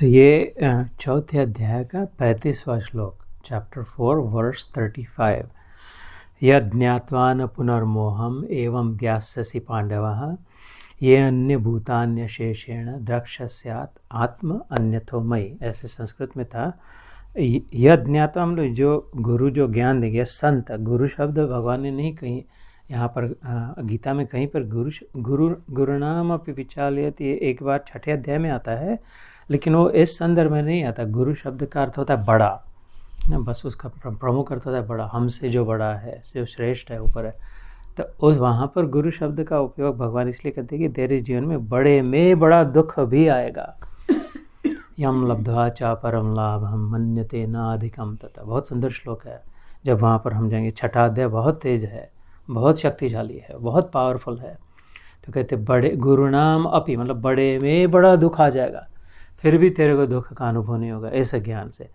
ये चौथे अध्याय का 35वां श्लोक, चैप्टर 4 वर्स 35। यद ज्ञात्वा न पुनर्मोहम एवं ज्ञास्यसि पांडवः ये अन्य भूतान्यशेषेण द्रक्ष्यस्यात् आत्म अन्यथो मयि। ऐसे संस्कृत में था। यद ज्ञात्वा मतलब जो गुरु जो ज्ञान देंगे, संत। गुरु शब्द भगवान ने नहीं कहीं यहाँ पर गीता में कहीं पर गुरुनाम अपि विचाल्यते एक बार छठे अध्याय में आता है, लेकिन वो इस संदर्भ में नहीं आता। गुरु शब्द का अर्थ होता है बड़ा ना, बस उसका प्रमुख अर्थ होता है बड़ा, हमसे जो बड़ा है, जो श्रेष्ठ है, ऊपर है। तो उस वहाँ पर गुरु शब्द का उपयोग भगवान इसलिए करते हैं कि तेरे जीवन में बड़े में बड़ा दुख भी आएगा। यम लब्ध्वा चा परम लाभ हम मन्यते न अधिकम तथा। बहुत सुंदर श्लोक है। जब वहाँ पर हम जाएंगे, छठा अध्याय बहुत तेज है, बहुत शक्तिशाली है, बहुत पावरफुल है। तो कहते बड़े गुरुनाम अपि मतलब बड़े में बड़ा दुख आ जाएगा, फिर भी तेरे को दुख का अनुभव नहीं होगा ऐसे ज्ञान से।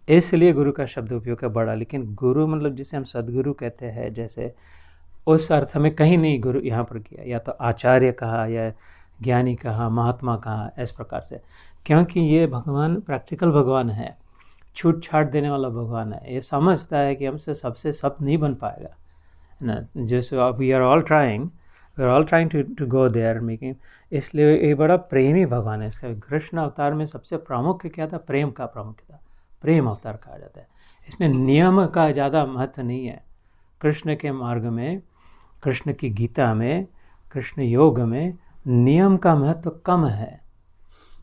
इसलिए गुरु का शब्द उपयोग है बड़ा। लेकिन गुरु मतलब जिसे हम सदगुरु कहते हैं, जैसे उस अर्थ में कहीं नहीं गुरु यहाँ पर किया, या तो आचार्य कहा या ज्ञानी कहा, महात्मा कहा, इस प्रकार से। क्योंकि ये भगवान प्रैक्टिकल भगवान है, छूट छाट देने वाला भगवान है। ये समझता है कि हमसे सबसे सब नहीं बन पाएगा ना। जैसे we are all trying to go there making. इसलिए ये बड़ा प्रेमी भगवान है। इसका कृष्ण अवतार में सबसे प्रमुख क्या था? प्रेम का प्रमुख था। प्रेम अवतार कहा जाता है। इसमें नियम का ज़्यादा महत्व नहीं है। कृष्ण के मार्ग में, कृष्ण की गीता में, कृष्ण योग में नियम का महत्व कम है।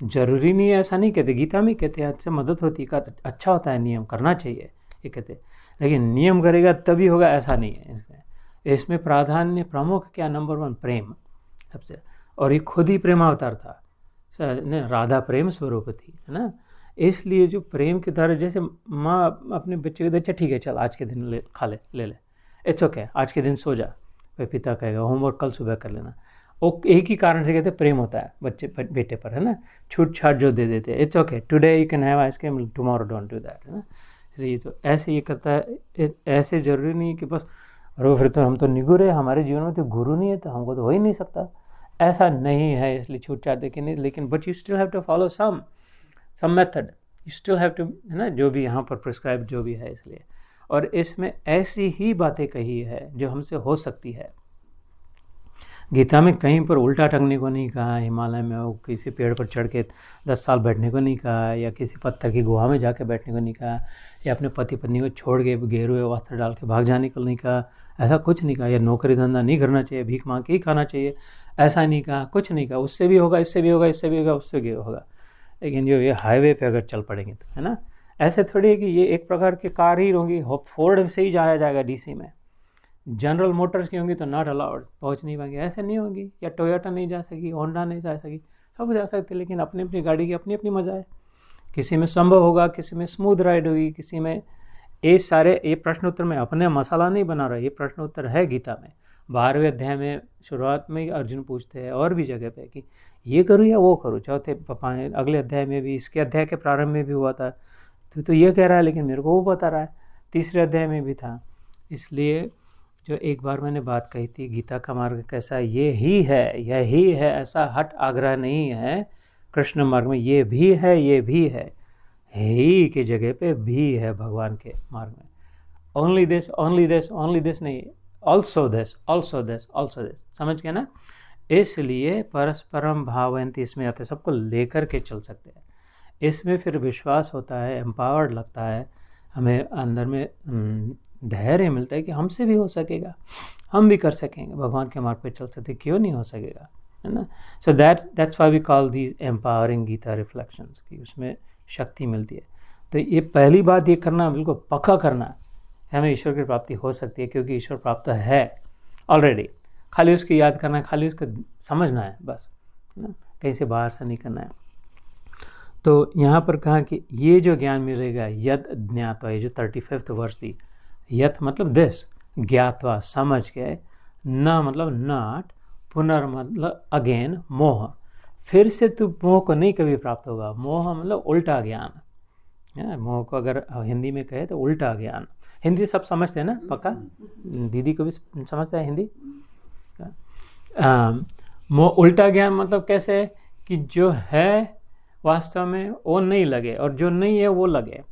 जरूरी नहीं है ऐसा नहीं कहते, गीता में कहते हैं अच्छे मदद होती है, अच्छा होता है, नियम करना चाहिए ये कहते। लेकिन नियम करेगा तभी होगा ऐसा नहीं है। इसमें प्राधान्य प्रमुख क्या? नंबर 1 प्रेम सबसे। और ये खुद ही प्रेम अवतार था, राधा प्रेम स्वरूप थी, है ना। इसलिए जो प्रेम के द्वारा, जैसे माँ अपने बच्चे को, अच्छा ठीक है चल आज के दिन खा ले, इट्स ओके, आज के दिन सो जा। फिर पिता कहेगा होमवर्क कल सुबह कर लेना। वो एक ही कारण से कहते प्रेम होता है बच्चे पर, बेटे पर, है ना। छूट छाट जो दे देते हैं, it's okay today you can have ice cream, tomorrow don't do that, है ना। इसलिए तो ऐसे ये करता है। ऐसे जरूरी नहीं है कि बस अरे फिर तो हम तो निगुरे, हमारे जीवन में तो गुरु नहीं है तो हमको तो हो ही नहीं सकता, ऐसा नहीं है। इसलिए छूट छाट देखे नहीं, लेकिन but you still have to follow some method, you still have to, है ना, जो भी यहाँ पर प्रिस्क्राइब जो भी है। इसलिए और इसमें ऐसी ही बातें कही है जो हमसे हो सकती है। गीता में कहीं पर उल्टा टंगने को नहीं कहा, हिमालय में वो किसी पेड़ पर चढ़ के 10 साल बैठने को नहीं कहा, या किसी पत्थर की गुहा में जाके बैठने को नहीं कहा, या अपने पति पत्नी को छोड़ के गेरुए वस्त्र डाल के भाग जाने को नहीं कहा, ऐसा कुछ नहीं कहा। या नौकरी धंधा नहीं करना चाहिए, भीख मांग के ही खाना चाहिए, ऐसा नहीं कहा, कुछ नहीं कहा। उससे भी होगा, इससे भी होगा, इससे भी होगा, उससे भी होगा। लेकिन जो ये हाईवे पे अगर चल पड़ेंगे तो, है ना, ऐसे थोड़ी है कि ये एक प्रकार की कार ही होंगी, फोर्ड से ही जाया जाएगा डीसी में, जनरल मोटर्स की होंगी तो नॉट अलाउड, पहुंच नहीं पाएंगे, ऐसे नहीं होंगी। या टोयोटा नहीं जा सकी, होंडा नहीं जा सकी, सब जा सकते, लेकिन अपनी अपनी गाड़ी की अपनी अपनी मज़ा है। किसी में संभव होगा, किसी में स्मूथ राइड होगी, किसी में ये प्रश्न उत्तर में अपने मसाला नहीं बना रहा। ये प्रश्न उत्तर है गीता में 12वें अध्याय में शुरुआत में अर्जुन पूछते हैं, और भी जगह पे, कि ये करूँ या वो करूँ। चौथे अगले अध्याय में भी, इसके अध्याय के प्रारंभ में भी हुआ था, तो ये कह रहा है लेकिन मेरे को वो बता रहा है। तीसरे अध्याय में भी था। इसलिए जो एक बार मैंने बात कही थी, गीता का मार्ग कैसा, यही है, ऐसा हट आग्रह नहीं है। कृष्ण मार्ग में ये भी है, ये भी है, ही की जगह पे भी है भगवान के मार्ग में। ओनली दिस नहीं, ऑल्सो दिस, समझ गए ना। इसलिए परस्परम भावयन्ति इसमें आते, सबको लेकर के चल सकते हैं। इसमें फिर विश्वास होता है, एम्पावर्ड लगता है, हमें अंदर में धैर्य मिलता है कि हमसे भी हो सकेगा, हम भी कर सकेंगे, भगवान के मार्ग पे चल सकते, क्यों नहीं हो सकेगा, है ना। So that's why we call these empowering Gita reflections, कि उसमें शक्ति मिलती है। तो ये पहली बात ये करना, बिल्कुल पक्का करना, हमें ईश्वर की प्राप्ति हो सकती है, क्योंकि ईश्वर प्राप्त है ऑलरेडी। खाली उसकी याद करना है, खाली उसको समझना है, बस, है ना, कहीं से बाहर से नहीं करना है। तो यहाँ पर कहा कि ये जो ज्ञान मिलेगा, यद ज्ञात्वा, ये जो 35th वर्ष थी, यथ मतलब दिस, ज्ञात्वा समझ के, न मतलब नॉट, पुनर् मतलब अगेन, मोह, फिर से तू मोह को नहीं कभी प्राप्त होगा। मोह मतलब उल्टा ज्ञान, मोह को अगर हिंदी में कहे तो उल्टा ज्ञान। हिंदी सब समझते हैं ना, पक्का? दीदी को भी समझता है हिंदी। मोह उल्टा ज्ञान मतलब कैसे, कि जो है वास्तव में वो नहीं लगे, और जो नहीं है वो लगे।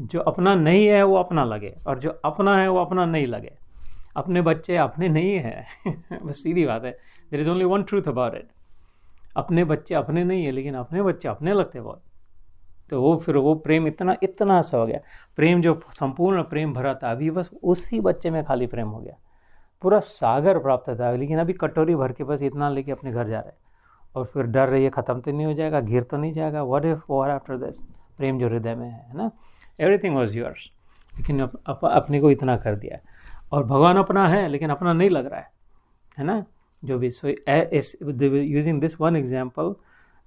जो अपना नहीं है वो अपना लगे, और जो अपना है वो अपना नहीं लगे। अपने बच्चे अपने नहीं है बस सीधी बात है। There is only one truth about it. अपने बच्चे अपने नहीं है, लेकिन अपने बच्चे अपने लगते बहुत। तो वो फिर वो प्रेम इतना सा हो गया। प्रेम जो संपूर्ण प्रेम भरा था, अभी बस उसी बच्चे में खाली प्रेम हो गया। पूरा सागर प्राप्त था, लेकिन अभी कटोरी भर के बस इतना लेके अपने घर जा रहे, और फिर डर रही है ख़त्म तो नहीं हो जाएगा, गिर तो नहीं जाएगा। What if what after this. प्रेम जो हृदय में है ना, एवरीथिंग वाज योर्स, लेकिन अपने को इतना कर दिया। और भगवान अपना है, लेकिन अपना नहीं लग रहा है ना, जो भी। So using this one example,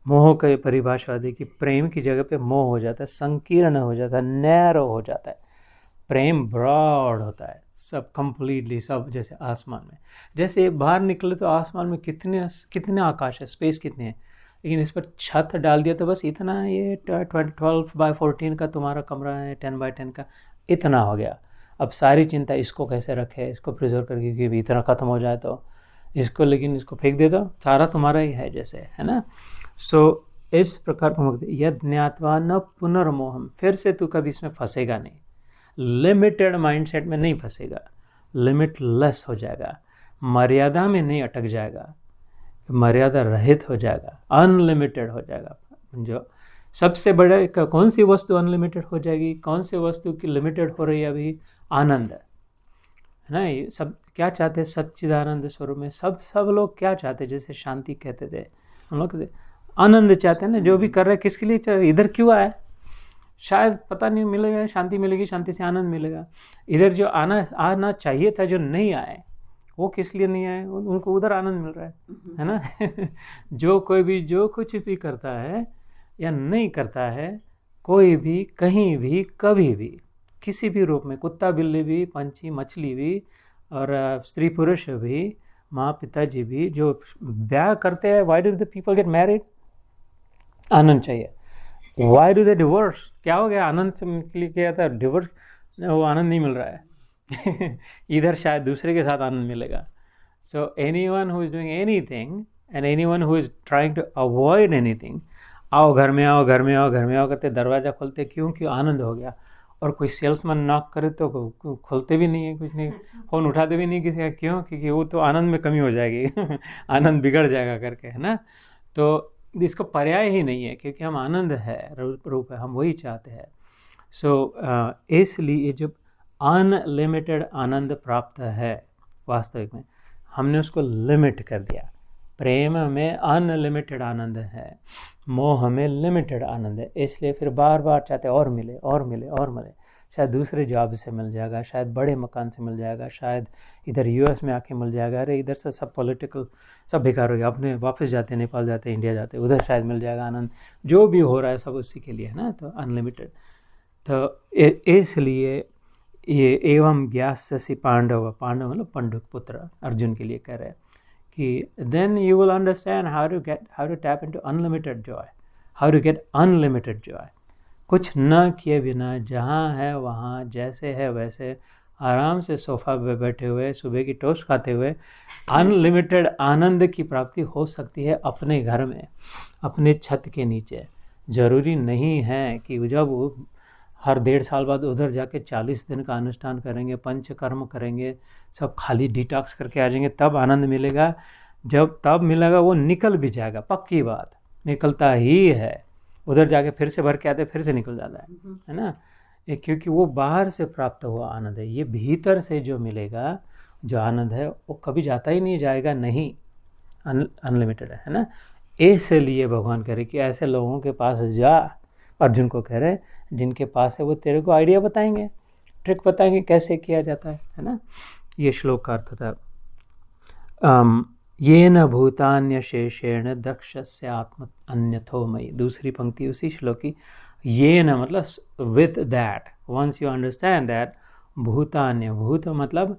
मोह का परिभाषा दी कि प्रेम की जगह पे मोह हो जाता है, संकीर्ण हो जाता है, नैरो हो जाता है। प्रेम ब्रॉड होता है, सब कंप्लीटली, सब जैसे आसमान में, जैसे बाहर निकले तो आसमान में कितने आकाश है, स्पेस कितने हैं, लेकिन इस पर छत डाल दिया तो बस इतना है। ये 12x14 का तुम्हारा कमरा है, 10x10 का, इतना हो गया। अब सारी चिंता इसको कैसे रखे, इसको प्रिजर्व करके कि इतना ख़त्म हो जाए तो इसको, लेकिन इसको फेंक दे दो, सारा तुम्हारा ही है जैसे, है ना। सो इस प्रकार यद ज्ञात्वा न पुनर्मोहम, फिर से तू कभी इसमें फंसेगा नहीं, लिमिटेड माइंडसेट में नहीं फंसेगा, लिमिटलेस हो जाएगा, मर्यादा में नहीं अटक जाएगा, मर्यादा रहित हो जाएगा, अनलिमिटेड हो जाएगा। जो सबसे बड़ा कौन सी वस्तु अनलिमिटेड हो जाएगी, कौन सी वस्तु की लिमिटेड हो रही है अभी? आनंद है ना। ये सब क्या चाहते हैं सच्चिदानंद स्वरूप में? सब लोग क्या चाहते हैं? जैसे शांति कहते थे हम लोग, आनंद चाहते हैं ना। जो भी कर रहे हैं किसके लिए चाह, इधर क्यों आए? शायद पता नहीं मिलेगा, शांति मिलेगी, शांति से आनंद मिलेगा। इधर जो आना चाहिए था, जो नहीं आए, वो किस लिए नहीं आए? उनको उधर आनंद मिल रहा है ना जो कोई भी जो कुछ भी करता है या नहीं करता है, कोई भी कहीं भी कभी भी किसी भी रूप में, कुत्ता बिल्ली भी, पंछी मछली भी, और स्त्री पुरुष भी, माँ पिताजी भी, जो ब्याह करते हैं, why do the people get married? आनंद चाहिए। Why do they divorce? क्या हो गया? आनंद के लिए किया था, डिवोर्स, वो आनंद नहीं मिल रहा है इधर शायद दूसरे के साथ आनंद मिलेगा। So anyone who is doing anything and anyone who is trying to avoid anything, आओ घर में आओ, घर में आओ, घर में आओ करते दरवाज़ा खोलते, क्योंकि आनंद हो गया। और कोई सेल्समैन नॉक करे तो खोलते भी नहीं है, कुछ नहीं, फ़ोन उठाते भी नहीं किसी का, क्यों? क्योंकि वो तो आनंद में कमी हो जाएगी आनंद बिगड़ जाएगा करके, है ना। तो इसका पर्याय ही नहीं है, क्योंकि हम आनंद है, रूप है, हम वही चाहते हैं। सो इसलिए जब अनलिमिटेड आनंद प्राप्त है, वास्तविक में हमने उसको लिमिट कर दिया। प्रेम में अनलिमिटेड आनंद है, मोह में लिमिटेड आनंद है, इसलिए फिर बार बार चाहते और मिले और मिले और मिले। शायद दूसरे जॉब से मिल जाएगा, शायद बड़े मकान से मिल जाएगा, शायद इधर यूएस में आके मिल जाएगा, अरे इधर से सब पॉलिटिकल सब बेकार हो गया, अपने वापस जाते, नेपाल जाते, इंडिया जाते, उधर शायद मिल जाएगा आनंद। जो भी हो रहा है सब उसी के लिए है ना, तो अनलिमिटेड। तो इसलिए ये एवं ज्ञास्यसि पांडव, पांडव मतलब पंडुक पुत्र, अर्जुन के लिए कह रहे हैं कि then you will understand how to tap into unlimited joy, how to get unlimited joy. कुछ न किए बिना, जहाँ है वहाँ, जैसे है वैसे, आराम से सोफा पे बैठे हुए, सुबह की टोस्ट खाते हुए, अनलिमिटेड आनंद की प्राप्ति हो सकती है अपने घर में, अपने छत के नीचे। ज़रूरी नहीं है कि जब वो हर 1.5 साल बाद उधर जाके 40 दिन का अनुष्ठान करेंगे, पंचकर्म करेंगे, सब खाली डिटॉक्स करके आ जाएंगे तब आनंद मिलेगा। जब तब मिलेगा वो निकल भी जाएगा, पक्की बात, निकलता ही है। उधर जाके फिर से भर के आते, फिर से निकल जाता है ना। क्योंकि वो बाहर से प्राप्त हुआ आनंद है, ये भीतर से जो मिलेगा जो आनंद है वो कभी जाता ही नहीं, जाएगा नहीं, अनलिमिटेड है ना। इसलिए भगवान कह रहे कि ऐसे लोगों के पास जा, अर्जुन को कह रहे, जिनके पास है वो तेरे को आइडिया बताएंगे, ट्रिक बताएंगे कैसे किया जाता है ना। ये श्लोक का अर्थ था। येन भूतान्य शेषेण दक्षस्य आत्म अन्यथो मयि। दूसरी पंक्ति उसी श्लोक की, येन मतलब with that, once you understand that, भूतान्य, भूत मतलब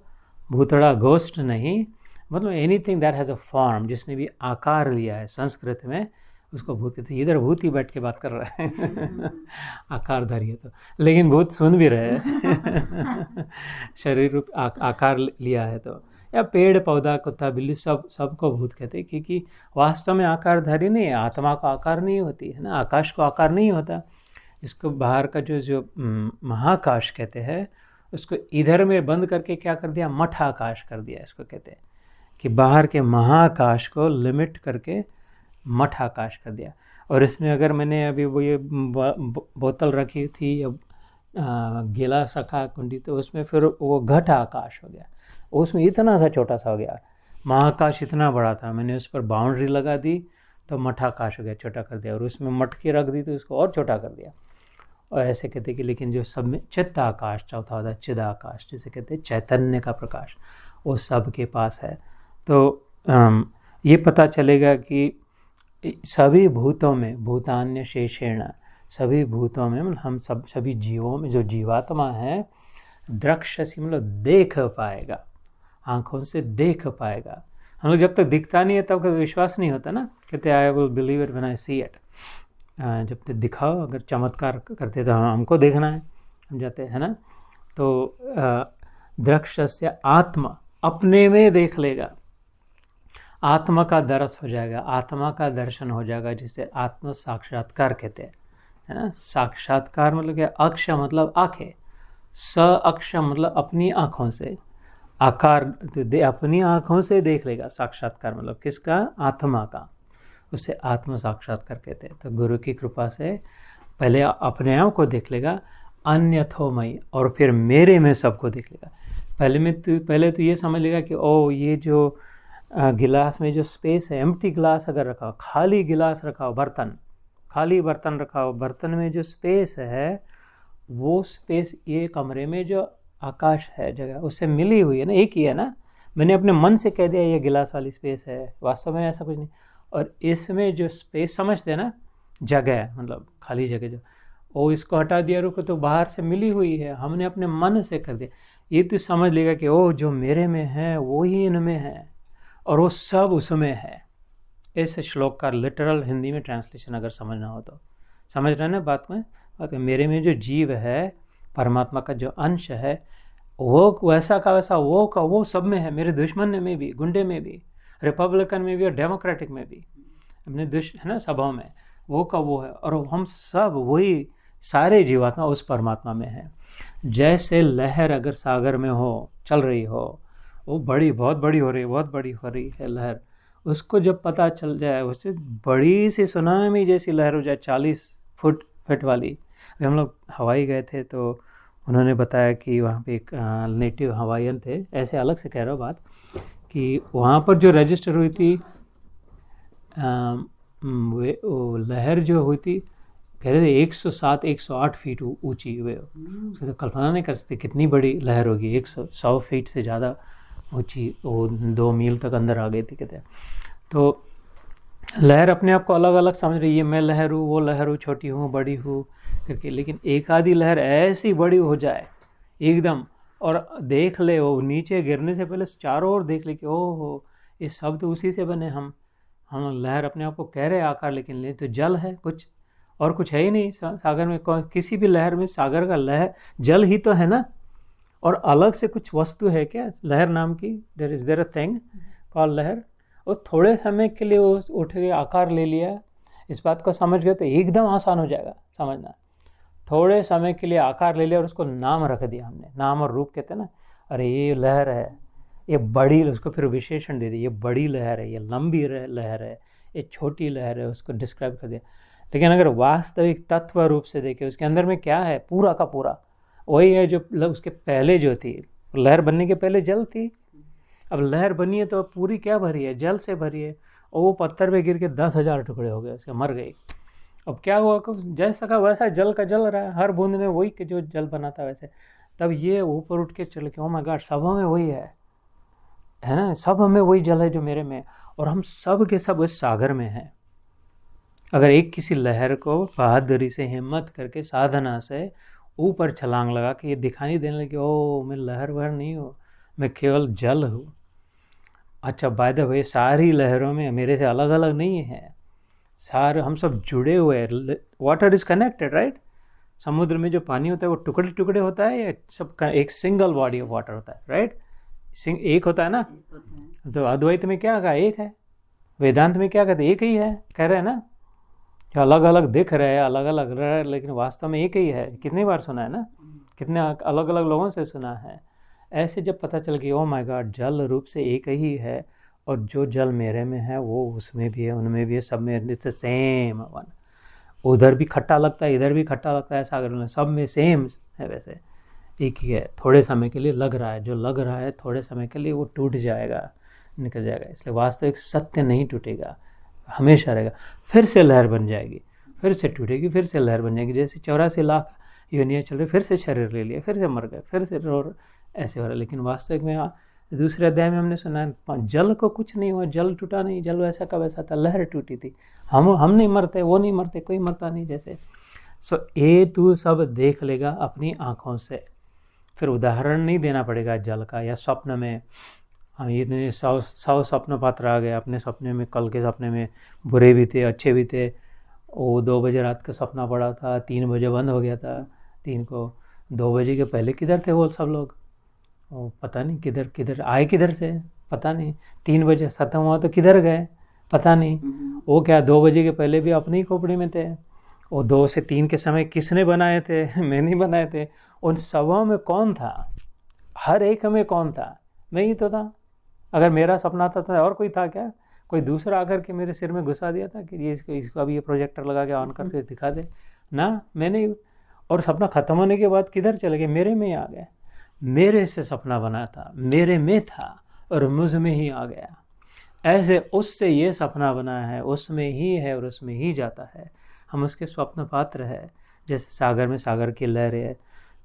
भूतड़ा घोस्ट नहीं, मतलब anything that has a form, जिसने भी आकार लिया है, संस्कृत में उसको भूत कहते हैं। इधर भूत ही बैठ के बात कर रहा है आकारधारी है तो, लेकिन भूत सुन भी रहे हैं शरीर रूप आकार लिया है तो, या पेड़ पौधा कुत्ता बिल्ली सबको भूत कहते हैं, क्योंकि वास्तव में आकारधारी नहीं है, आत्मा को आकार नहीं होती है ना, आकाश को आकार नहीं होता। इसको बाहर का जो महाकाश कहते हैं, उसको इधर में बंद करके क्या कर दिया, मठ आकाश कर दिया। इसको कहते हैं कि बाहर के महाकाश को लिमिट करके मठ आकाश कर दिया। और इसमें अगर मैंने अभी वो ये बोतल रखी थी या गिलास रखा कुंडी, तो उसमें फिर वो घट आकाश हो गया, उसमें इतना सा छोटा सा हो गया। महाकाश इतना बड़ा था, मैंने उस पर बाउंड्री लगा दी तो मठ आकाश हो गया, छोटा कर दिया। और उसमें मटकी रख दी तो उसको और छोटा कर दिया। और ऐसे कहते कि लेकिन जो सब में चित्त आकाश चौथा होता है, चिद आकाश जिसे कहते हैं चैतन्य का प्रकाश, वो सब के पास है। तो ये पता चलेगा कि सभी भूतों में, भूतान्य शेषेण, सभी भूतों में मतलब हम सभी जीवों में जो जीवात्मा है, द्रक्ष्यसि मतलब देख पाएगा, आँखों से देख पाएगा। हम लोग जब तक दिखता नहीं है तब तक विश्वास नहीं होता ना, कहते I will believe it when I see it. जब तक दिखाओ, अगर चमत्कार करते तो हमको देखना है, हम जाते हैं ना। तो द्रक्ष्यस्य आत्मा, अपने में देख लेगा, आत्मा का दर्श हो जाएगा, आत्मा का दर्शन हो जाएगा, जिसे आत्म साक्षात्कार कहते हैं, है ना। साक्षात्कार मतलब क्या, अक्ष मतलब आंखें, स अक्ष मतलब अपनी आँखों से, आकार तो अपनी आँखों से देख लेगा। साक्षात्कार मतलब किसका, आत्मा का, उसे आत्म साक्षात्कार कहते हैं। तो गुरु की कृपा से पहले अपने आप को देख लेगा, अन्यथोमयी, और फिर मेरे में सबको देख लेगा। पहले तो ये समझ लेगा कि ओ ये जो गिलास में जो स्पेस है, एम्प्टी ग्लास अगर रखा हो, खाली गिलास रखा हो, बर्तन, खाली बर्तन रखा हो, बर्तन में जो स्पेस है, वो स्पेस ये कमरे में जो आकाश है जगह, उससे मिली हुई है ना, एक ही है ना। मैंने अपने मन से कह दिया ये गिलास वाली स्पेस है, वास्तव में ऐसा कुछ नहीं। और इसमें जो स्पेस समझते हैं ना, जगह मतलब खाली जगह जो, वो इसको हटा दिया रुको, तो बाहर से मिली हुई है, हमने अपने मन से कर दिया। ये तो समझ लेगा कि ओ जो मेरे में है वो ही इनमें है, और वो सब उसमें है। इस श्लोक का लिटरल हिंदी में ट्रांसलेशन अगर समझना हो तो समझ रहे ना बात में। मेरे में जो जीव है, परमात्मा का जो अंश है, वो वैसा का वैसा वो का वो सब में है, मेरे दुश्मन में भी, गुंडे में भी, रिपब्लिकन में भी और डेमोक्रेटिक में भी, अपने है ना सभाओं में, वो का वो है। और हम सब वही सारे जीवात्मा उस परमात्मा में है। जैसे लहर अगर सागर में हो, चल रही हो, वो बड़ी बहुत बड़ी हो रही है, बहुत बड़ी हो रही है लहर, उसको जब पता चल जाए, उससे बड़ी सी सुनामी जैसी लहर हो जाए, 40 फुट वाली। अभी हम लोग हवाई गए थे तो उन्होंने बताया कि वहाँ पे एक नेटिव हवाईयन थे, ऐसे अलग से कह रहा हूँ बात, कि वहाँ पर जो रजिस्टर हुई थी वो लहर जो हुई थी, कह रहे थे 107-108 फीट ऊंची हुए। उसको तो कल्पना नहीं कर सकते कितनी बड़ी लहर होगी, 100 फीट से ज़्यादा ऊंची, वो 2 मील तक अंदर आ गई थी कहते हैं। तो लहर अपने आप को अलग अलग समझ रही है, मैं लहर हूँ, वो लहर हूँ, छोटी हूँ, बड़ी हूँ करके। लेकिन एक आधी लहर ऐसी बड़ी हो जाए एकदम, और देख ले वो नीचे गिरने से पहले चारों ओर देख ले कि ओह हो, ये सब तो उसी से बने। हम लहर अपने आप को कह रहे आकार, लेकिन ले तो जल है, कुछ और कुछ है ही नहीं सागर में। किसी भी लहर में सागर का लहर जल ही तो है ना, और अलग से कुछ वस्तु है क्या लहर नाम की? देयर अ थिंग कॉल्ड लहर। वो थोड़े समय के लिए वो उठ के आकार ले लिया, इस बात को समझ गए तो एकदम आसान हो जाएगा समझना। थोड़े समय के लिए आकार ले लिया और उसको नाम रख दिया हमने, नाम और रूप कहते हैं ना। अरे ये लहर है, ये बड़ी, उसको फिर विशेषण दे दिया, ये बड़ी लहर है, ये लंबी लहर है, ये छोटी लहर है, उसको डिस्क्राइब कर दिया। लेकिन अगर वास्तविक तत्व रूप से देखें, उसके अंदर में क्या है, पूरा का पूरा वही है जो उसके पहले जो थी, लहर बनने के पहले जल थी। अब लहर बनी है तो पूरी क्या भरी है, जल से भरी है। और वो पत्थर पे गिर के 10,000 टुकड़े हो गए, उसके मर गए। अब क्या हुआ, जैसा का वैसा जल का जल रहा है, हर बूंद में वही के जो जल बना था वैसे। तब ये ऊपर उठ के चल के, ओ माय गॉड, सब हमें वही है ना, सब हमें वही जल है जो मेरे में, और हम सब के सब उस सागर में हैं। अगर एक किसी लहर को बहादुरी से, हिम्मत करके, साधना से ऊपर छलांग लगा के ये दिखाई देने लगे, ओ मैं लहर वहर नहीं हूँ, मैं केवल जल हूँ। अच्छा, बाय द वे सारी लहरों में मेरे से अलग अलग नहीं है, सारे हम सब जुड़े हुए हैं। Water is connected, right? समुद्र में जो पानी होता है वो टुकड़े टुकड़े होता है, या सब एक सिंगल बॉडी ऑफ वाटर होता है, राइट? सिंह एक होता है ना, तो अद्वैत में क्या कहा, एक है। वेदांत में क्या कहते, एक ही है, कह रहे हैं ना, अलग अलग दिख रहे हैं, अलग अलग रह रहे, लेकिन वास्तव में एक ही है। कितनी बार सुना है ना, कितने अलग अलग लोगों से सुना है। ऐसे जब पता चल गया ओ माय गॉड, जल रूप से एक ही है, और जो जल मेरे में है वो उसमें भी है, उनमें भी है, सब में, इट्स सेम वन। उधर भी खट्टा लगता है, इधर भी खट्टा लगता है, सागर में सब में सेम है, वैसे एक ही है। थोड़े समय के लिए लग रहा है, जो लग रहा है थोड़े समय के लिए वो टूट जाएगा, निकल जाएगा। इसलिए वास्तविक सत्य नहीं टूटेगा, हमेशा रहेगा। फिर से लहर बन जाएगी, फिर से टूटेगी, फिर से लहर बन जाएगी। जैसे 84 लाख योनियाँ चल रही, फिर से शरीर ले लिया, फिर से मर गए, फिर से रो, ऐसे हो रहा है। लेकिन वास्तविक में दूसरे अध्याय में हमने सुना है जल को कुछ नहीं हुआ, जल टूटा नहीं, जल वैसा का वैसा था, लहर टूटी थी। हम नहीं मरते, वो नहीं मरते, कोई मरता नहीं जैसे। सो ये तू सब देख लेगा अपनी आँखों से। फिर उदाहरण नहीं देना पड़ेगा जल का, या स्वप्न में हम ये 100 स्वप्न पात्र आ गए अपने सपने में, कल के सपने में बुरे भी थे, अच्छे भी थे। वो 2 बजे रात का सपना पड़ा था, 3 बजे बंद हो गया था, 3 को। 2 बजे के पहले किधर थे वो सब लोग, वो पता नहीं किधर किधर आए, किधर से पता नहीं। 3 बजे खत्म हुआ तो किधर गए पता नहीं। वो क्या 2 बजे के पहले भी अपनी ही खोपड़ी में थे। वो 2 से 3 के समय किसने बनाए थे मैं नहीं बनाए थे। उन सबों में कौन था, हर एक में कौन था, मैं ही तो था। अगर मेरा सपना था तो और कोई था क्या, कोई दूसरा आकर के मेरे सिर में घुसा दिया था कि ये इसको अभी ये प्रोजेक्टर लगा के ऑन करके दिखा दे ना, मैंने। और सपना ख़त्म होने के बाद किधर चले गए, मेरे में ही आ गए। मेरे से सपना बना था, मेरे में था और मुझ में ही आ गया। ऐसे उससे ये सपना बना है, उसमें ही है और उसमें ही जाता है। हम उसके स्वप्न पात्र है। जैसे सागर में सागर की लहर है,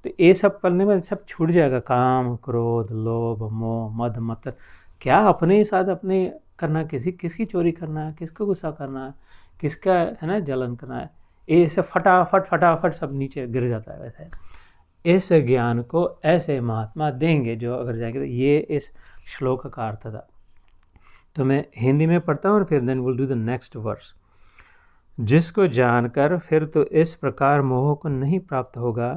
तो ये सब करने में सब छूट जाएगा। काम, क्रोध, लोभ, मोह, मद, मत्सर, क्या अपने ही साथ अपने करना, किसकी चोरी करना है, किसको गुस्सा करना है, किसका है ना जलन करना है, ये सब फटाफट सब नीचे गिर जाता है। वैसे इस ज्ञान को ऐसे महात्मा देंगे जो अगर जाएंगे। तो ये इस श्लोक का अर्थ था। तो मैं हिंदी में पढ़ता हूँ और फिर then will do the next verse. जिसको जानकर फिर तो इस प्रकार मोह को नहीं प्राप्त होगा,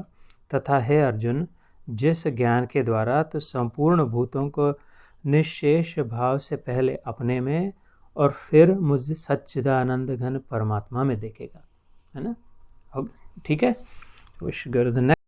तथा हे अर्जुन, जिस ज्ञान के द्वारा तो संपूर्ण भूतों को निश्शेष भाव से पहले अपने में और फिर मुझ सच्चिदानंद घन परमात्मा में देखेगा, है ना। ठीक है, wish go to the next.